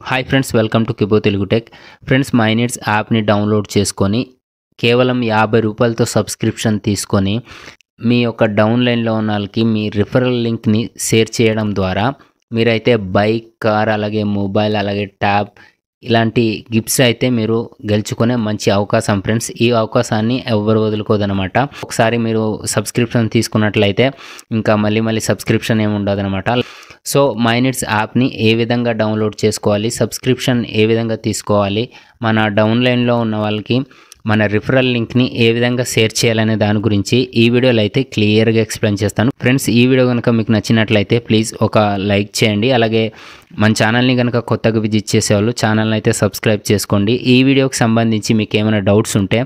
Hi friends, welcome to Kibo Telugu tech. Friends, my needs యాప్ని download చేసుకొని కేవలం 50 రూపాయలతో సబ్స్క్రిప్షన్ తీసుకొని మీ యొక్క డౌన్లైన్లో ఉన్న వాళ్ళకి మీ రిఫరల్ లింక్ని షేర్ చేయడం ద్వారా మీరైతే బైక్, కార్, అలాగే మొబైల్, అలాగే ట్యాబ్ ఇలాంటి గిఫ్ట్స్ అయితే మీరు గెలుచుకునే మంచి అవకాశం ఫ్రెండ్స్. ఈ అవకాశాన్ని ఎవ్వరు వదులుకోదనమాట. ఒకసారి మీరు సబ్స్క్రిప్షన్ తీసుకున్నట్లయితే ఇంకా మళ్ళీ సబ్స్క్రిప్షన్ ఏమి ఉండదనమాట. సో మై నీడ్స్ యాప్ని ఏ విధంగా డౌన్లోడ్ చేసుకోవాలి, సబ్స్క్రిప్షన్ ఏ విధంగా తీసుకోవాలి, మన డౌన్లైన్లో ఉన్న వాళ్ళకి మన రిఫరల్ లింక్ని ఏ విధంగా షేర్ చేయాలనే దాని గురించి ఈ వీడియోలో అయితే క్లియర్గా ఎక్స్ప్లెయిన్ చేస్తాను. ఫ్రెండ్స్, ఈ వీడియో కనుక మీకు నచ్చినట్లయితే ప్లీజ్ ఒక లైక్ చేయండి. అలాగే మన ఛానల్ని కనుక కొత్తగా విజిట్ చేసేవాళ్ళు ఛానల్ని అయితే సబ్స్క్రైబ్ చేసుకోండి. ఈ వీడియోకి సంబంధించి మీకు ఏమైనా డౌట్స్ ఉంటే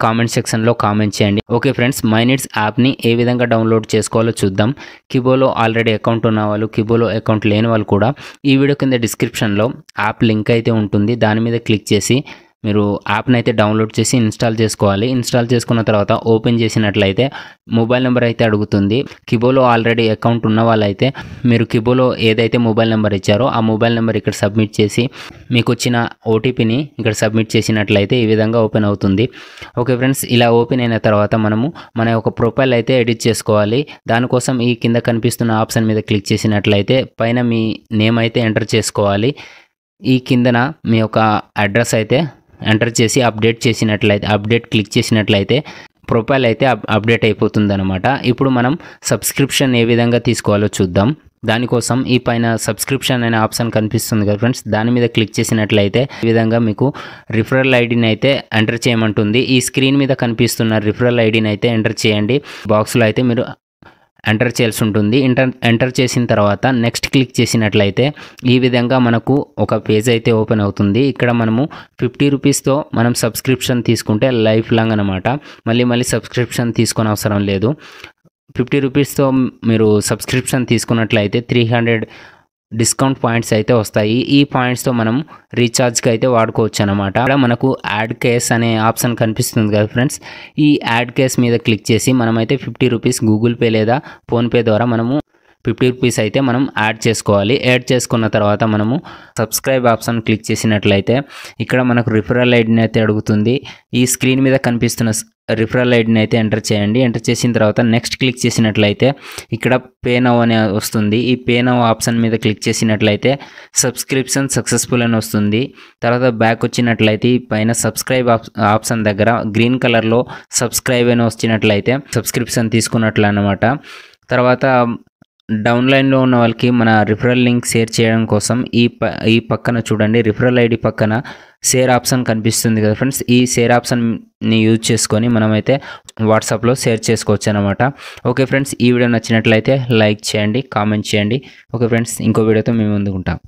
కామెంట్ సెక్షన్లో కామెంట్ చేయండి. ఓకే ఫ్రెండ్స్, మై నీడ్స్ యాప్ని ఏ విధంగా డౌన్లోడ్ చేసుకోవాలో చూద్దాం. కిబోలో ఆల్రెడీ అకౌంట్ ఉన్న వాళ్ళు, కిబోలో అకౌంట్ లేని వాళ్ళు కూడా ఈ వీడియో కింద డిస్క్రిప్షన్లో యాప్ లింక్ అయితే ఉంటుంది. దాని మీద క్లిక్ చేసి మీరు యాప్ని అయితే డౌన్లోడ్ చేసి ఇన్స్టాల్ చేసుకోవాలి. ఇన్స్టాల్ చేసుకున్న తర్వాత ఓపెన్ చేసినట్లయితే మొబైల్ నెంబర్ అయితే అడుగుతుంది. కిబోలో ఆల్రెడీ అకౌంట్ ఉన్న వాళ్ళైతే మీరు కిబోలో ఏదైతే మొబైల్ నెంబర్ ఇచ్చారో ఆ మొబైల్ నెంబర్ ఇక్కడ సబ్మిట్ చేసి మీకు వచ్చిన ఓటీపీని ఇక్కడ సబ్మిట్ చేసినట్లయితే ఈ విధంగా ఓపెన్ అవుతుంది. ఓకే ఫ్రెండ్స్, ఇలా ఓపెన్ అయిన తర్వాత మనము మన యొక్క ప్రొఫైల్ అయితే ఎడిట్ చేసుకోవాలి. దానికోసం ఈ కింద కనిపిస్తున్న ఆప్షన్ మీద క్లిక్ చేసినట్లయితే పైన మీ నేమ్ అయితే ఎంటర్ చేసుకోవాలి. ఈ కిందన మీ యొక్క అడ్రస్ అయితే ఎంటర్ చేసి అప్డేట్ క్లిక్ చేసినట్లయితే ప్రొఫైల్ అయితే అప్డేట్ అయిపోతుంది అనమాట. ఇప్పుడు మనం సబ్స్క్రిప్షన్ ఏ విధంగా తీసుకోవాలో చూద్దాం. దానికోసం ఈ పైన సబ్స్క్రిప్షన్ అనే ఆప్షన్ కనిపిస్తుంది కదా ఫ్రెండ్స్, దాని మీద క్లిక్ చేసినట్లయితే ఈ విధంగా మీకు రిఫరల్ ఐడిని అయితే ఎంటర్ చేయమంటుంది. ఈ స్క్రీన్ మీద కనిపిస్తున్న రిఫరల్ ఐడిని అయితే ఎంటర్ చేయండి. బాక్స్లో అయితే మీరు ఎంటర్ చేయాల్సి ఉంటుంది. ఎంటర్ చేసిన తర్వాత నెక్స్ట్ క్లిక్ చేసినట్లయితే ఈ విధంగా మనకు ఒక పేజ్ అయితే ఓపెన్ అవుతుంది. ఇక్కడ మనము 50 రూపీస్తో మనం సబ్స్క్రిప్షన్ తీసుకుంటే లైఫ్ లాంగ్ అనమాట. మళ్ళీ సబ్స్క్రిప్షన్ తీసుకొని అవసరం లేదు. 50 రూపీస్తో మీరు సబ్స్క్రిప్షన్ తీసుకున్నట్లయితే 300 డిస్కౌంట్ పాయింట్స్ అయితే వస్తాయి. ఈ పాయింట్స్తో మనం రీఛార్జ్కి అయితే వాడుకోవచ్చు అనమాట. ఇక్కడ మనకు యాడ్ కేస్ అనే ఆప్షన్ కనిపిస్తుంది కదా ఫ్రెండ్స్, ఈ యాడ్ కేస్ మీద క్లిక్ చేసి మనమైతే 50 రూపీస్ గూగుల్ పే లేదా ఫోన్పే ద్వారా మనము 50 రూపీస్ అయితే మనం యాడ్ చేసుకోవాలి. యాడ్ చేసుకున్న తర్వాత మనము సబ్స్క్రైబ్ ఆప్షన్ క్లిక్ చేసినట్లయితే ఇక్కడ మనకు రిఫరల్ ఐడిని అయితే అడుగుతుంది. ఈ స్క్రీన్ మీద కనిపిస్తున్న రిఫరల్ ఐడిని అయితే ఎంటర్ చేయండి. ఎంటర్ చేసిన తర్వాత నెక్స్ట్ క్లిక్ చేసినట్లయితే ఇక్కడ పే నౌ అనే వస్తుంది. ఈ పే నౌ ఆప్షన్ మీద క్లిక్ చేసినట్లయితే సబ్స్క్రిప్షన్ సక్సెస్ఫుల్ అని వస్తుంది. తర్వాత బ్యాక్ వచ్చినట్లయితే ఈ పైన సబ్స్క్రైబ్ ఆప్షన్ దగ్గర గ్రీన్ కలర్లో సబ్స్క్రైబ్ అని వచ్చినట్లయితే సబ్స్క్రిప్షన్ తీసుకున్నట్లు అన్నమాట. తర్వాత డౌన్లైన్లో ఉన్న వాళ్ళకి మన రిఫరల్ లింక్ షేర్ చేయడం కోసం ఈ పక్కన చూడండి, రిఫరల్ ఐడి పక్కన షేర్ ఆప్షన్ కనిపిస్తుంది కదా ఫ్రెండ్స్, ఈ షేర్ ఆప్షన్ని యూజ్ చేసుకొని మనమైతే వాట్సాప్లో షేర్ చేసుకోవచ్చు అనమాట. ఓకే ఫ్రెండ్స్, ఈ వీడియో నచ్చినట్లయితే లైక్ చేయండి, కామెంట్ చేయండి. ఓకే ఫ్రెండ్స్, ఇంకో వీడియోతో మేము ముందుకుంటాం.